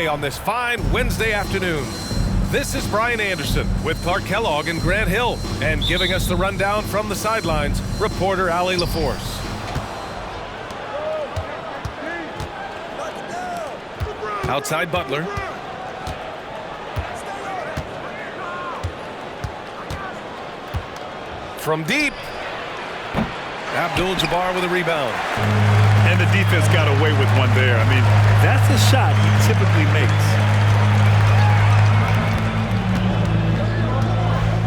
on this fine Wednesday afternoon. This is Brian Anderson with Clark Kellogg and Grant Hill, and giving us the rundown from the sidelines, reporter Allie LaForce. Outside Butler. From deep. Abdul-Jabbar with a rebound. And the defense got away with one there. I mean, that's a shot he typically makes.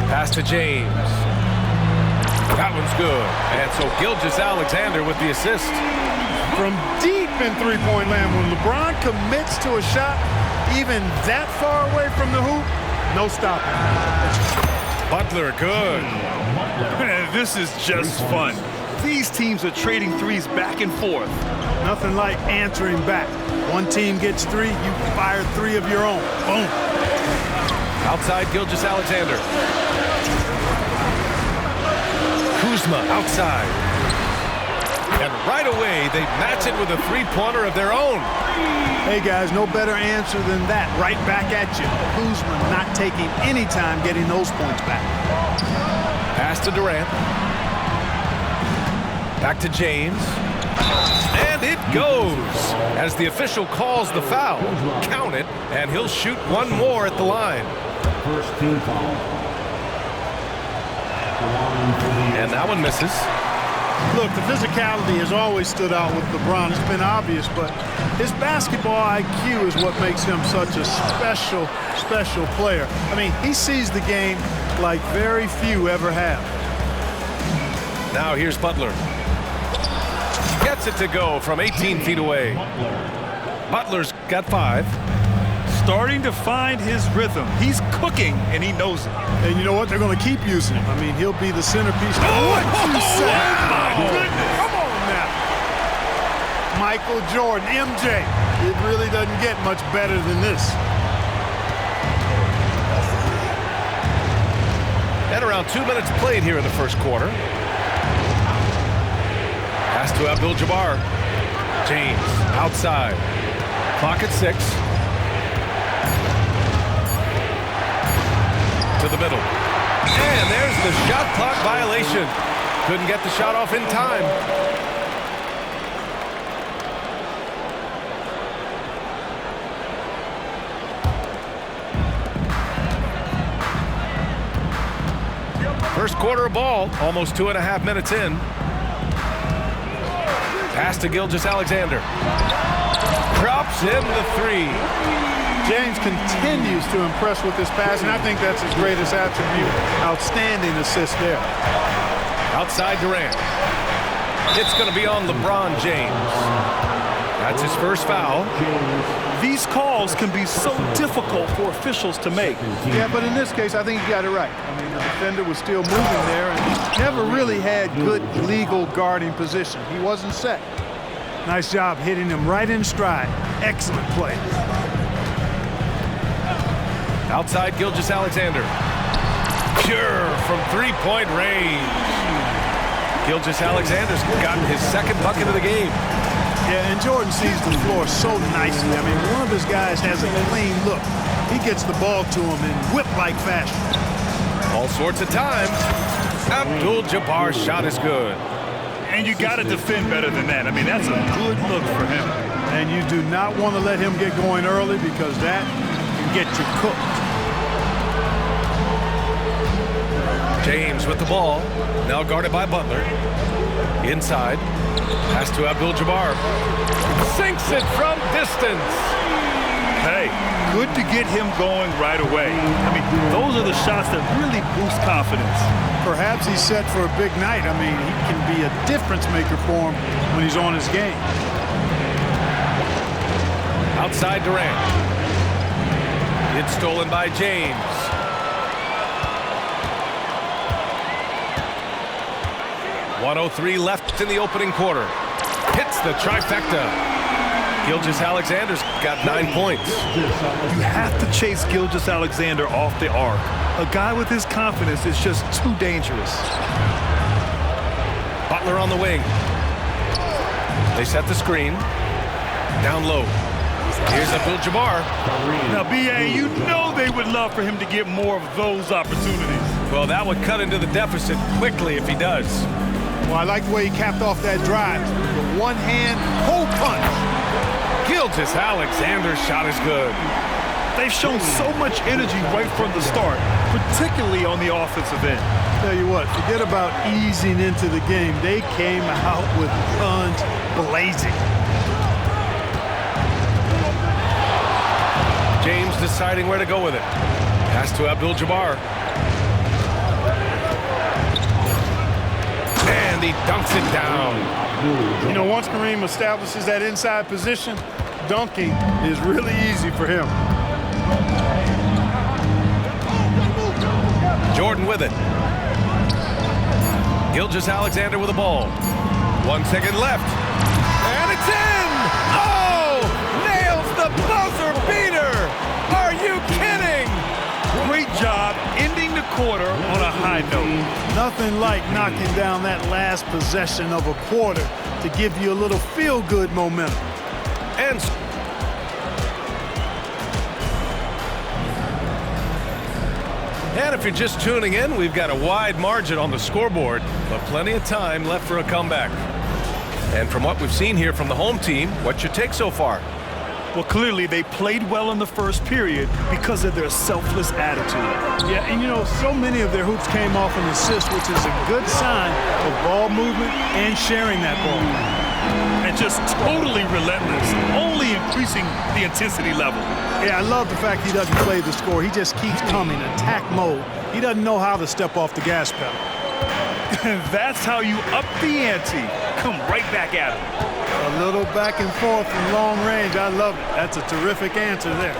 Pass to James. That one's good. And so Gilgeous-Alexander with the assist. From deep in three-point land, when LeBron commits to a shot even that far away from the hoop, no stopping. Butler, good. Man, this is just fun. These teams are trading threes back and forth. Nothing like answering back. One team gets three, you fire three of your own. Boom. Outside Gilgeous-Alexander. Kuzma outside. And right away, they match it with a three-pointer of their own. Hey, guys, no better answer than that. Right back at you. Kuzma not taking any time getting those points back. Pass to Durant. Back to James. And it goes as the official calls the foul. Count it, and he'll shoot one more at the line. First team foul. And that one misses. Look, the physicality has always stood out with LeBron. It's been obvious, but his basketball IQ is what makes him such a special, special player. I mean, he sees the game like very few ever have. Now here's Butler. Gets it to go from 18 feet away. Butler's got 5. Starting to find his rhythm. He's cooking, and he knows it. And you know what? They're going to keep using him. I mean, he'll be the centerpiece. What you say? Oh, my goodness. Come on now. Michael Jordan, MJ. It really doesn't get much better than this. And around 2 minutes played here in the first quarter. Pass to Abdul-Jabbar. James outside. Clock at 6. To the middle. And there's the shot clock violation. Couldn't get the shot off in time. First quarter of ball, almost 2.5 minutes in. Pass to Gilgeous-Alexander. Drops in the 3. James continues to impress with his pass, and I think that's his greatest attribute. Outstanding assist there. Outside Durant. It's going to be on LeBron James. That's his first foul. These calls can be so difficult for officials to make. Yeah, but in this case, I think he got it right. I mean, the defender was still moving there and never really had good legal guarding position. He wasn't set. Nice job hitting him right in stride. Excellent play. Outside Gilgeous-Alexander. Pure from three-point range. Gilgeous-Alexander's gotten his second bucket of the game. Yeah, and Jordan sees the floor so nicely. I mean, one of his guys has a clean look. He gets the ball to him in whip-like fashion. All sorts of time. Abdul-Jabbar's shot is good. And you got to defend better than that. I mean, that's a good look for him. And you do not want to let him get going early because that can get you cooked. James with the ball. Now guarded by Butler. Inside. Pass to Abdul-Jabbar. Sinks it from distance. Hey, good to get him going right away. I mean, those are the shots that really boost confidence. Perhaps he's set for a big night. I mean, he can be a difference maker for him when he's on his game. Outside Durant. It's stolen by James. .103 left in the opening quarter. Hits the trifecta. Gilgeous-Alexander's got 9 points. You have to chase Gilgeous-Alexander off the arc. A guy with his confidence is just too dangerous. Butler on the wing. They set the screen. Down low. James. Here's Abdul-Jabbar. Now, B.A., you know they would love for him to get more of those opportunities. Well, that would cut into the deficit quickly if he does. Well, I like the way he capped off that drive. The one-hand pull punch. Gilgeous-Alexander's shot is good. They've shown so much energy right from the start, particularly on the offensive end. Tell you what, forget about easing into the game. They came out with guns blazing. James deciding where to go with it. Pass to Abdul-Jabbar. And he dunks it down. You know, once Kareem establishes that inside position, dunking is really easy for him. Jordan with it. Gilgeous-Alexander with the ball. 1 second left. And it's in! Oh! Nails the buzzer beater! Are you kidding? Great job ending the quarter on a high note. Nothing like knocking down that last possession of a quarter to give you a little feel-good momentum. And if you're just tuning in, we've got a wide margin on the scoreboard, but plenty of time left for a comeback. And from what we've seen here from the home team, what's your take so far? Well, clearly they played well in the first period because of their selfless attitude. Yeah, and you know, so many of their hoops came off an assist, which is a good sign of ball movement and sharing that ball. And just totally relentless, only increasing the intensity level. Yeah, I love the fact he doesn't play the score. He just keeps coming, attack mode. He doesn't know how to step off the gas pedal. And that's how you up the ante. Come right back at him. A little back and forth from long range. I love it. That's a terrific answer there.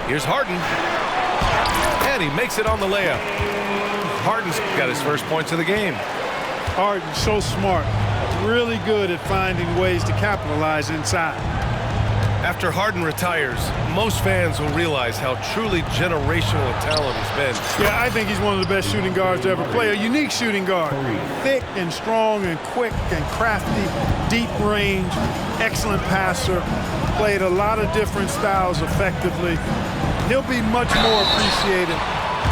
Here's Harden. And he makes it on the layup. Harden's got his first points of the game. Harden's so smart. Really good at finding ways to capitalize inside. After Harden retires, most fans will realize how truly generational a talent he's been. Yeah, I think he's one of the best shooting guards to ever play. A unique shooting guard. Thick and strong and quick and crafty, deep range, excellent passer. Played a lot of different styles effectively. He'll be much more appreciated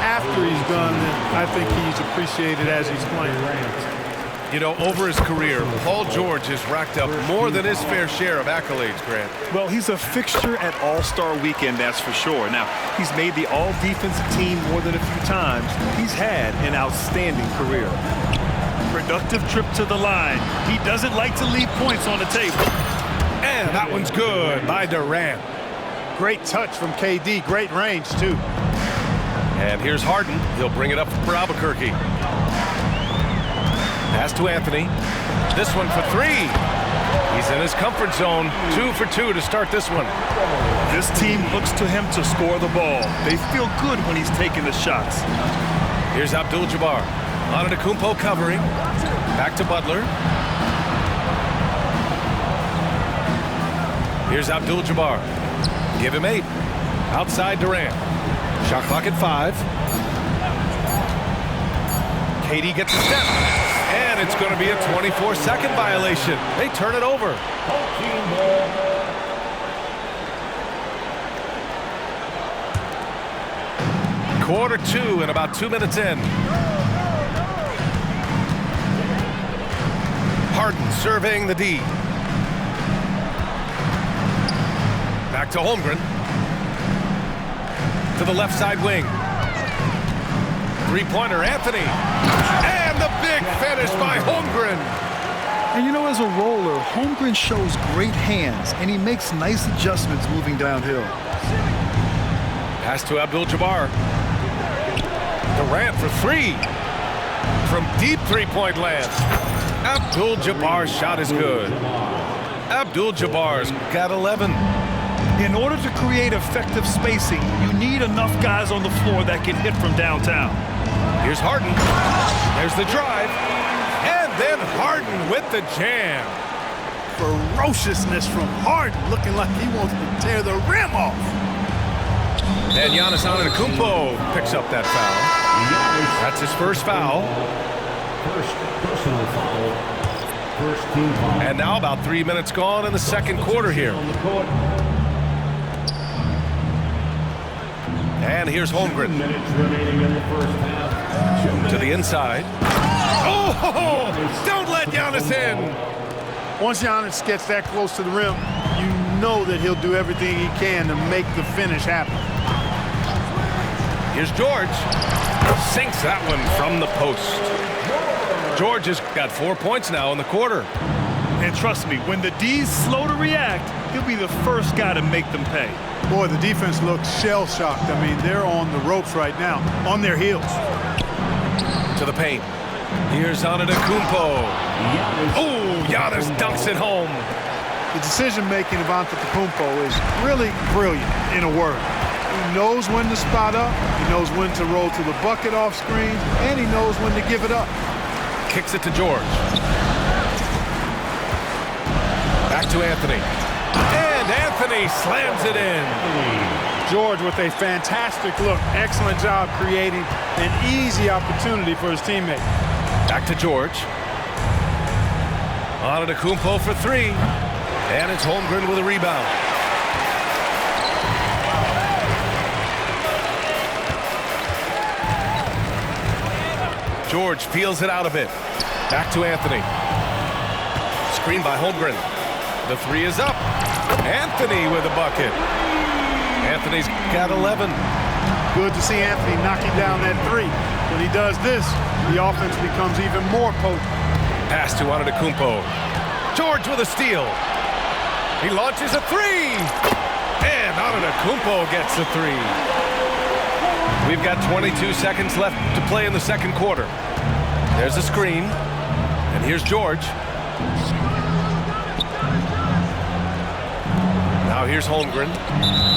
after he's done than I think he's appreciated as he's playing. You know, over his career, Paul George has racked up more than his fair share of accolades, Grant. Well, he's a fixture at All-Star Weekend, that's for sure. Now, he's made the All-Defensive team more than a few times. He's had an outstanding career. Productive trip to the line. He doesn't like to leave points on the table. And that one's good by Durant. Great touch from KD. Great range, too. And here's Harden. He'll bring it up for Albuquerque. Pass to Anthony. This one for three. He's in his comfort zone. 2 for 2 to start this one. This team looks to him to score the ball. They feel good when he's taking the shots. Here's Abdul-Jabbar. Antetokounmpo covering. Back to Butler. Here's Abdul-Jabbar. Give him 8. Outside Durant. Shot clock at 5. KD gets a step. And it's going to be a 24-second violation. They turn it over. Quarter 2 and about 2 minutes in. Harden surveying the D. Back to Holmgren. To the left side wing. Three-pointer, Anthony. And the big finish by Holmgren. And you know, as a roller, Holmgren shows great hands, and he makes nice adjustments moving downhill. Pass to Abdul-Jabbar. Durant for 3. From deep three-point land. Abdul-Jabbar's shot is good. Abdul-Jabbar's got 11. In order to create effective spacing, you need enough guys on the floor that can hit from downtown. Here's Harden. There's the drive. And then Harden with the jam. Ferociousness from Harden, looking like he wants to tear the rim off. And Giannis Antetokounmpo picks up that foul. That's his first foul. First personal foul. First team foul. And now about 3 minutes gone in the second quarter here. On the court. And here's Holmgren. 2 minutes remaining in the first half. To the inside. Oh! Don't let Giannis in! Once Giannis gets that close to the rim, you know that he'll do everything he can to make the finish happen. Here's George. Sinks that one from the post. George has got 4 points now in the quarter. And trust me, when the D's slow to react, he'll be the first guy to make them pay. Boy, the defense looks shell-shocked. I mean, they're on the ropes right now, on their heels. To the paint. Here's Antetokounmpo. Oh, Giannis dunks it home. The decision-making of Antetokounmpo is really brilliant, in a word. He knows when to spot up, he knows when to roll to the bucket off screen, and he knows when to give it up. Kicks it to George. Back to Anthony. And Anthony slams it in. George with a fantastic look. Excellent job creating an easy opportunity for his teammate. Back to George. Antetokounmpo for three. And it's Holmgren with a rebound. George peels it out a bit. Back to Anthony. Screen by Holmgren. The three is up. Anthony with a bucket. Anthony's got 11. Good to see Anthony knocking down that three. When he does this, the offense becomes even more potent. Pass to Antetokounmpo. George with a steal. He launches a three. And Antetokounmpo gets a three. We've got 22 seconds left to play in the second quarter. There's a screen. And here's George. Now here's Holmgren.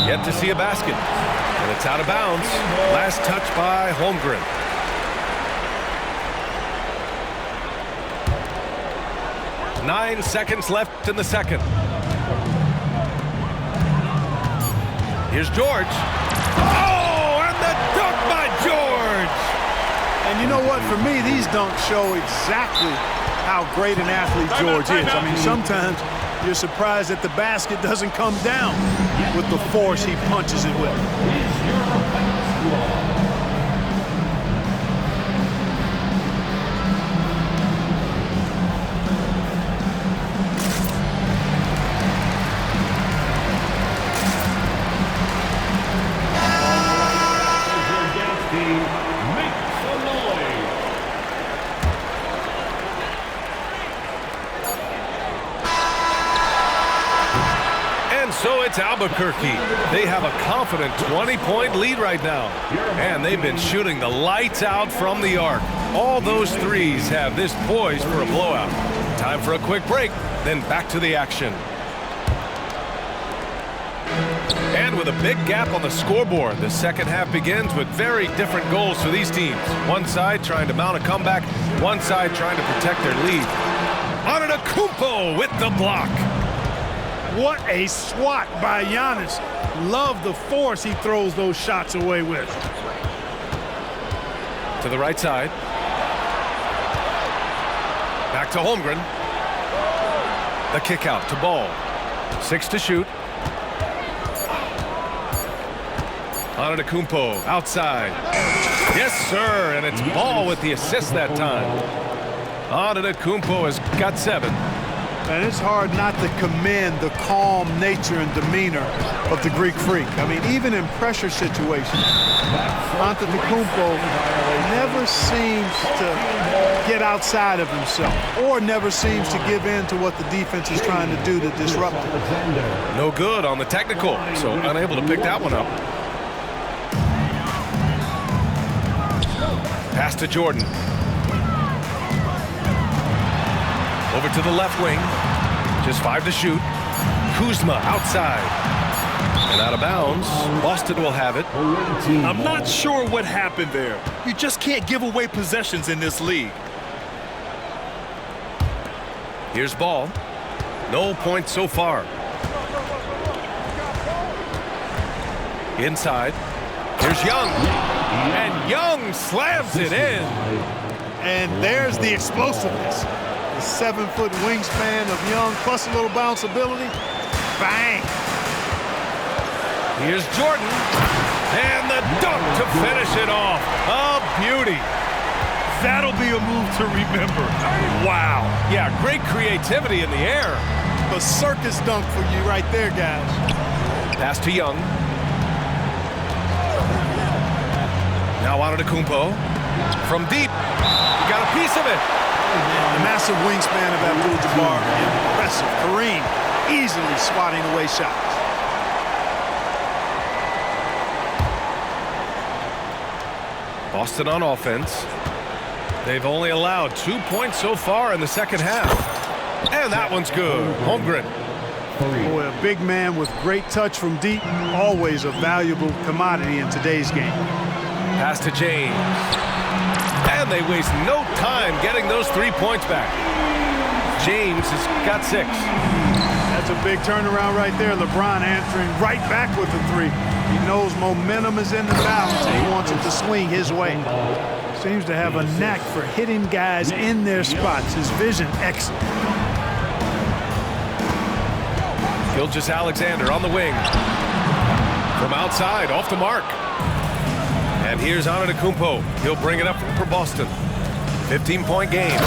Yet to see a basket. And it's out of bounds. Last touch by Holmgren. Nine seconds left in the second. Here's George. Oh, and the dunk by George! And you know what? For me, these dunks show exactly how great an athlete George is. I mean, sometimes you're surprised that the basket doesn't come down with the force he punches it with. So it's Albuquerque. They have a confident 20-point lead right now. And they've been shooting the lights out from the arc. All those threes have this poised for a blowout. Time for a quick break, then back to the action. And with a big gap on the scoreboard, the second half begins with very different goals for these teams. One side trying to mount a comeback, one side trying to protect their lead. Antetokounmpo with the block. What a swat by Giannis. Love the force he throws those shots away with. To the right side. Back to Holmgren. The kick out to Ball. 6 to shoot. Antetokounmpo outside. Yes, sir, and it's Ball with the assist that time. Antetokounmpo has got 7. And it's hard not to commend the calm nature and demeanor of the Greek Freak. I mean, even in pressure situations, Antetokounmpo never seems to get outside of himself or never seems to give in to what the defense is trying to do to disrupt him. No good on the technical, so unable to pick that one up. Pass to Jordan. Over to the left wing. Just 5 to shoot. Kuzma outside. And out of bounds. Boston will have it. I'm not sure what happened there. You just can't give away possessions in this league. Here's Ball. No points so far. Inside. Here's Young. And Young slams it in. And there's the explosiveness. The 7-foot wingspan of Young, plus a little bounce ability. Bang! Here's Jordan. And the dunk to finish it off. A beauty. That'll be a move to remember. Wow. Yeah, great creativity in the air. A circus dunk for you right there, guys. Pass to Young. Now Antetokounmpo. From deep. He got a piece of it. The massive wingspan of Abdul-Jabbar. Impressive. Kareem easily swatting away shots. Boston on offense. They've only allowed 2 points so far in the second half. And that one's good. Holmgren. Boy, a big man with great touch from deep. Always a valuable commodity in today's game. Pass to James. And they waste no time getting those 3 points back. James has got 6. That's a big turnaround right there. LeBron answering right back with the 3. He knows momentum is in the balance, and he wants it to swing his way. Seems to have a knack for hitting guys in their spots. His vision excellent. Gilgeous-Alexander on the wing. From outside, off the mark. And here's Antetokounmpo. He'll bring it up for Boston. 15-point game.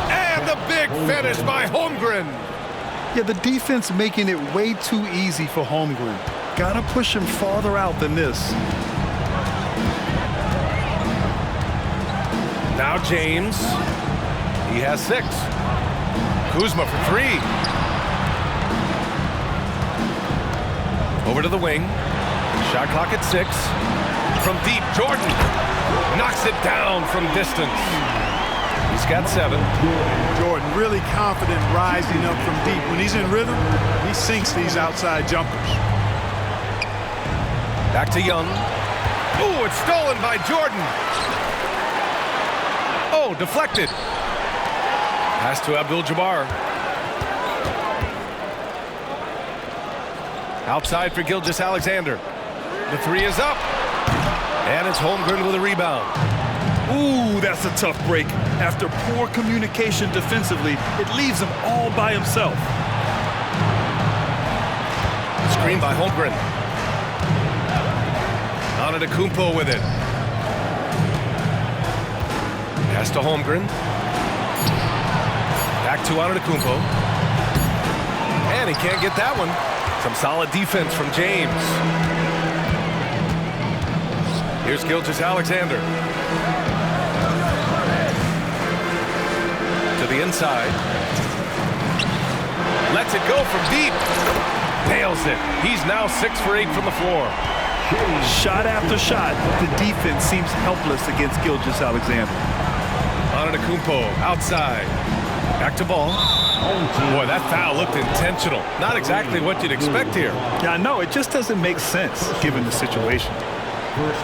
And the big finish by Holmgren. Yeah, the defense making it way too easy for Holmgren. Gotta push him farther out than this. Now James. He has 6. Kuzma for 3. Over to the wing. Shot clock at 6. From deep, Jordan knocks it down from distance. He's got 7. Jordan really confident rising up from deep. When he's in rhythm, he sinks these outside jumpers. Back to Young. Ooh, it's stolen by Jordan. Oh, deflected. Pass to Abdul-Jabbar. Outside for Gilgeous-Alexander. The 3 is up. And it's Holmgren with a rebound. Ooh, that's a tough break. After poor communication defensively, it leaves him all by himself. Screen by Holmgren. Antetokounmpo with it. Pass to Holmgren. Back to Antetokounmpo. And he can't get that one. Some solid defense from James. Here's Gilgeous-Alexander. To the inside. Lets it go from deep. Nails it. He's now 6 for 8 from the floor. Shot after shot, the defense seems helpless against Gilgeous-Alexander. Antetokounmpo outside. Back to ball. Boy, that foul looked intentional. Not exactly what you'd expect here. Yeah, I know. It just doesn't make sense given the situation.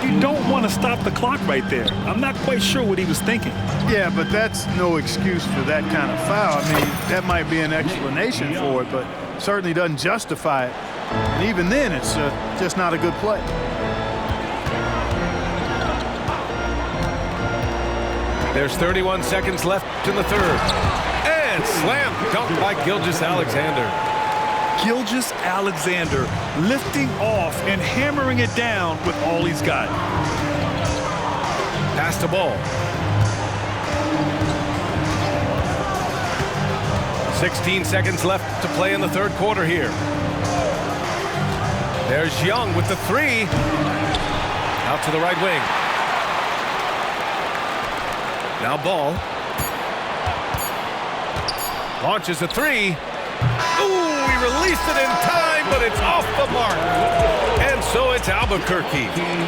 You don't want to stop the clock right there. I'm not quite sure what he was thinking. Yeah, but that's no excuse for that kind of foul. I mean, that might be an explanation for it, but certainly doesn't justify it. And even then, it's just not a good play. There's 31 seconds left in the third. And slam dunk by Gilgeous-Alexander. Gilgeous-Alexander lifting off and hammering it down with all he's got. Pass to ball. 16 seconds left to play in the third quarter here. There's Young with the 3. Out to the right wing. Now Ball. Launches a 3. Ooh, he released it in time, but it's off the mark. And so it's Albuquerque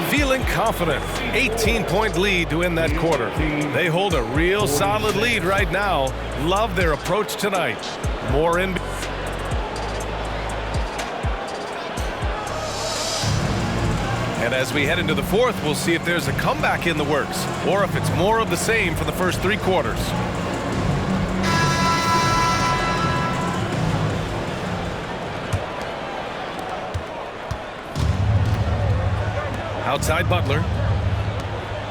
feeling confident. 18-point lead to win that quarter. They hold a real solid lead right now. Love their approach tonight. More in. And as we head into the fourth, we'll see if there's a comeback in the works or if it's more of the same for the first 3 quarters. Outside Butler.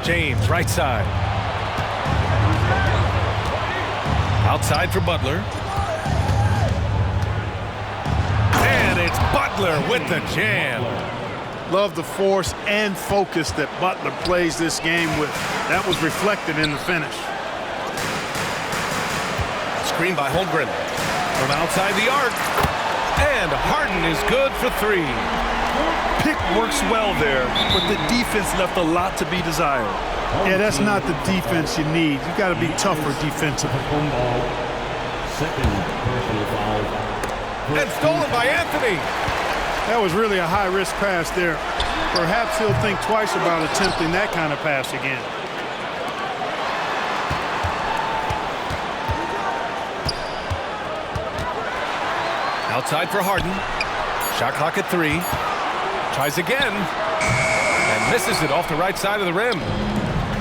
James, right side. Outside for Butler. And it's Butler with the jam. Love the force and focus that Butler plays this game with. That was reflected in the finish. Screen by Holmgren. From outside the arc. And Harden is good for 3. Pick works well there, but the defense left a lot to be desired. Yeah, that's not the defense you need. You got to be tougher defensively. Second personal foul. And stolen by Anthony. That was really a high-risk pass there. Perhaps he'll think twice about attempting that kind of pass again. Outside for Harden. Shot clock at 3. Tries again. And misses it off the right side of the rim.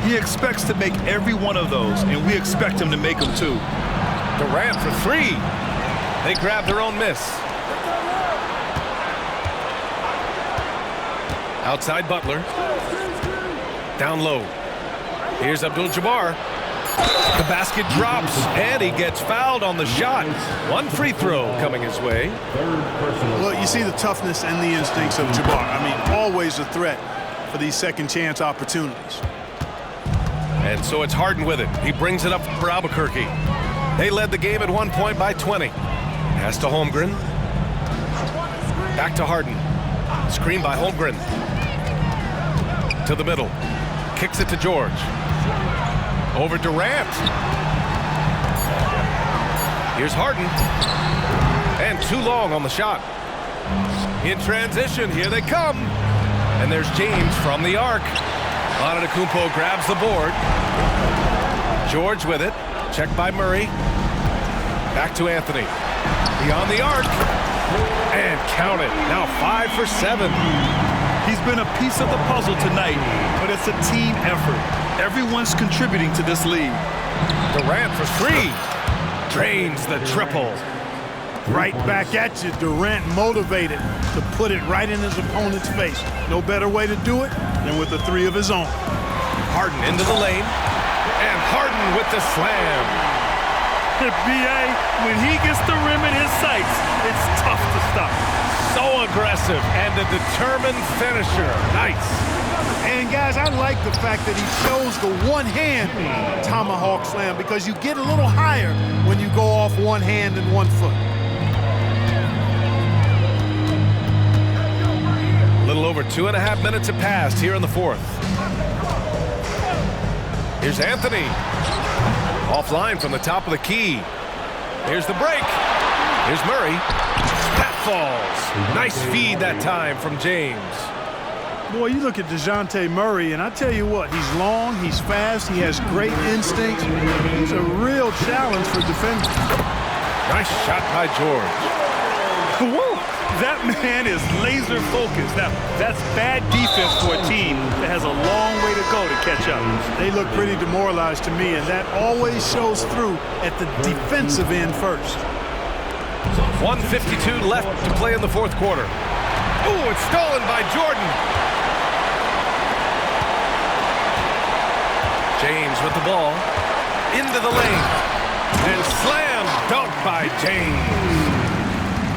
He expects to make every one of those, and we expect him to make them too. Durant for 3. They grab their own miss. Outside Butler. Down low. Here's Abdul-Jabbar. The basket drops, and he gets fouled on the shot. 1 free throw coming his way. Well, you see the toughness and the instincts of Jabbar. I mean, always a threat for these second-chance opportunities. And so it's Harden with it. He brings it up for Albuquerque. They led the game at 1 point by 20. Pass to Holmgren. Back to Harden. Screen by Holmgren. To the middle. Kicks it to George. Over Durant. Here's Harden. And too long on the shot. In transition, here they come. And there's James from the arc. Antetokounmpo grabs the board. George with it. Checked by Murray. Back to Anthony. Beyond the arc. And count it. Now 5 for 7. He's been a piece of the puzzle tonight, but it's a team effort. Everyone's contributing to this lead. Durant for 3. Drains the triple. Right back at you. Durant motivated to put it right in his opponent's face. No better way to do it than with a 3 of his own. Harden into the lane. And Harden with the slam. B.A., when he gets the rim in his sights, it's tough to stop. So aggressive and a determined finisher. Nice. And guys, I like the fact that he chose the one-hand tomahawk slam because you get a little higher when you go off one hand and 1 foot. A little over 2.5 minutes have passed here in the 4th. Here's Anthony. Offline from the top of the key. Here's the break. Here's Murray. That falls. Nice feed that time from James. Boy, you look at DeJounte Murray, and I tell you what, he's long, he's fast, he has great instincts. He's a real challenge for defenders. Nice shot by George. Whoa, that man is laser focused. Now, that's bad defense for a team that has a long way to go to catch up. They look pretty demoralized to me, and that always shows through at the defensive end first. 1:52 left to play in the 4th quarter. Ooh, it's stolen by Jordan. James with the ball. Into the lane. And slam dunk by James.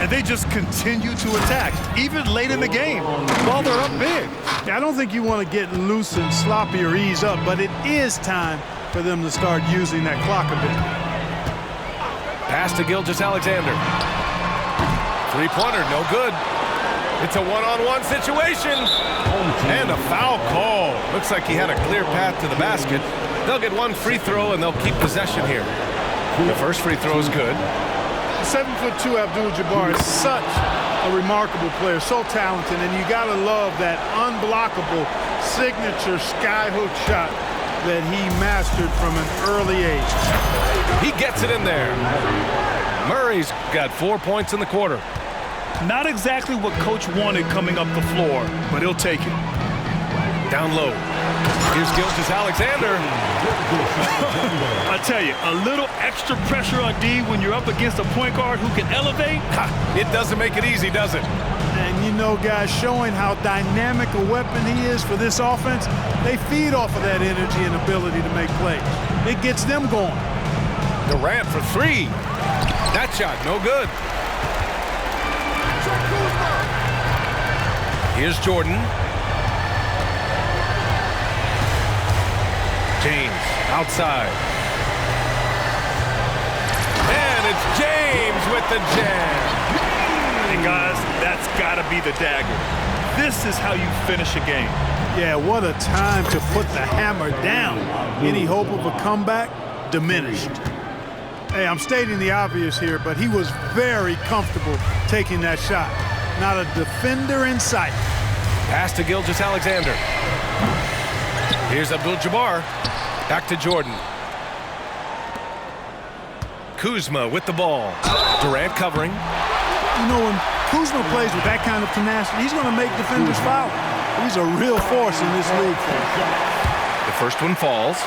And they just continue to attack, even late in the game, while they're up big. I don't think you want to get loose and sloppy or ease up, but it is time for them to start using that clock a bit. Pass to Gilgeous-Alexander. 3-pointer, no good. It's a one-on-one situation. And a foul call. Looks like he had a clear path to the basket. They'll get 1 free throw, and they'll keep possession here. The first free throw is good. 7'2" Abdul-Jabbar is such a remarkable player, so talented, and you gotta love that unblockable signature skyhook shot that he mastered from an early age. He gets it in there. Murray's got 4 points in the quarter. Not exactly what Coach wanted coming up the floor, but he'll take it. Down low. Here's Gilgeous-Alexander. I tell you, a little extra pressure on D when you're up against a point guard who can elevate. It doesn't make it easy, does it? And you know, guys, showing how dynamic a weapon he is for this offense, they feed off of that energy and ability to make plays. It gets them going. Durant for three. That shot, no good. Here's Jordan. James outside. And it's James with the jam. And guys, that's got to be the dagger. This is how you finish a game. Yeah, what a time to put the hammer down. Any hope of a comeback? Diminished. Hey, I'm stating the obvious here, but he was very comfortable taking that shot. Not a defender in sight. Pass to Gilgeous-Alexander. Here's Abdul-Jabbar. Back to Jordan. Kuzma with the ball. Durant covering. You know, when Kuzma plays with that kind of tenacity, he's going to make defenders foul. He's a real force in this league. The first one falls.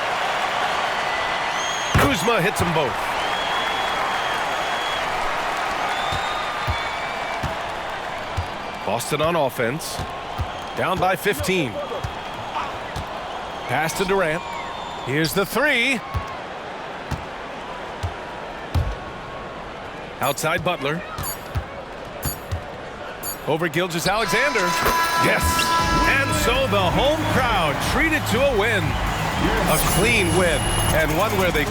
Kuzma hits them both. Boston on offense. Down by 15. Pass to Durant. Here's the three. Outside Butler. Over Gilgeous-Alexander. Yes. And so the home crowd treated to a win. A clean win, and one where they